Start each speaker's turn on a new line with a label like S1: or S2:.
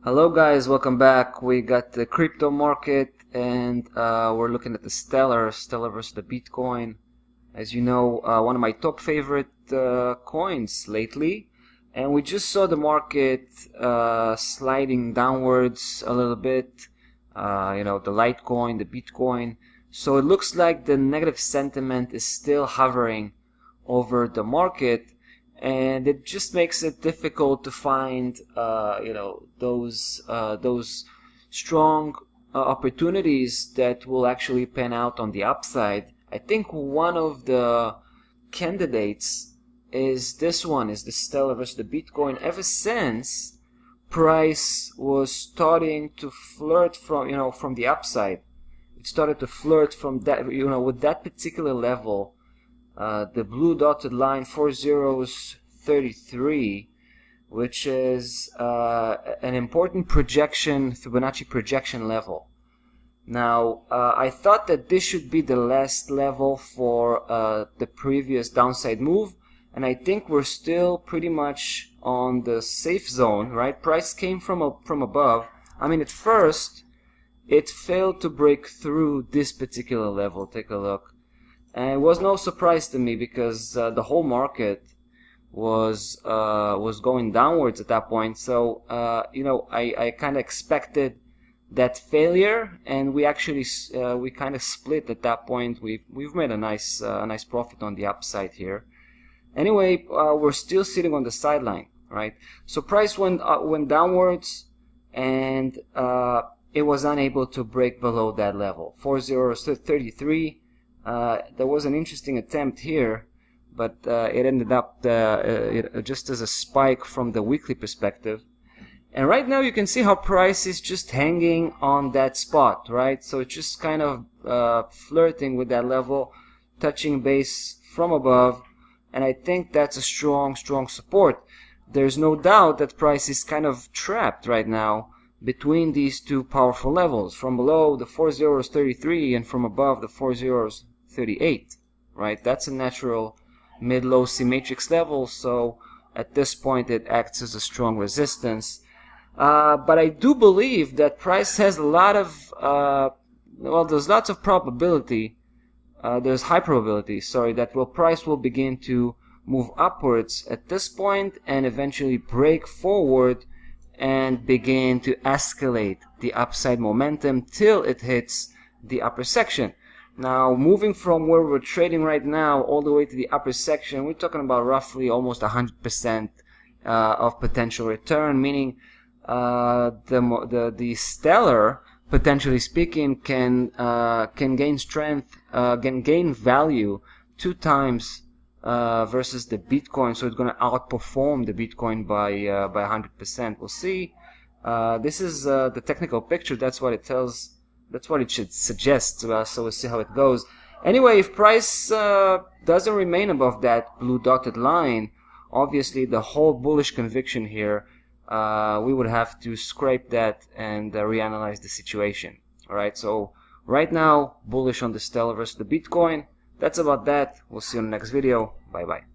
S1: Hello guys, welcome back. We got the crypto market and we're looking at the Stellar versus the Bitcoin. As you know, one of my top favorite coins lately, and we just saw the market sliding downwards a little bit, the Litecoin, the Bitcoin. So it looks like the negative sentiment is still hovering over the market, and it just makes it difficult to find those strong opportunities that will actually pan out on the upside. I think one of the candidates is this one, is the Stellar versus the Bitcoin. Ever since price was starting to flirt from the upside, it started to flirt from that, with that particular level. The blue dotted line, 4033, which is an important projection, Fibonacci projection level. Now, I thought that this should be the last level for the previous downside move, and I think we're still pretty much on the safe zone, right? Price came from above. I mean, at first, it failed to break through this particular level. Take a look. And it was no surprise to me because the whole market was going downwards at that point. So I kind of expected that failure, and we actually we kind of split at that point. We've made a nice profit on the upside here. Anyway, we're still sitting on the sideline, right? So price went downwards, and it was unable to break below that level, 4033. There was an interesting attempt here, but it ended up just as a spike from the weekly perspective. And right now you can see how price is just hanging on that spot, right? So it's just kind of flirting with that level, touching base from above, and I think that's a strong support. There's no doubt that price is kind of trapped right now between these two powerful levels, from below the 4033 and from above the 4038, right? That's a natural mid-low C matrix level, so at this point it acts as a strong resistance. But I do believe that price has a lot of, there's lots of probability, there's high probability, that price will begin to move upwards at this point and eventually break forward and begin to escalate the upside momentum till it hits the upper section. Now, moving from where we're trading right now all the way to the upper section, we're talking about roughly almost 100% of potential return, meaning the Stellar, potentially speaking, can gain strength, can gain value 2 times versus the Bitcoin, so it's going to outperform the Bitcoin by 100%. We'll see. This is the technical picture. That's what it tells. That's what it should suggest to us, so we'll see how it goes. Anyway, if price doesn't remain above that blue dotted line, obviously the whole bullish conviction here, we would have to scrape that and reanalyze the situation. Alright, so right now, bullish on the Stellar versus the Bitcoin. That's about that. We'll see you in the next video. Bye bye.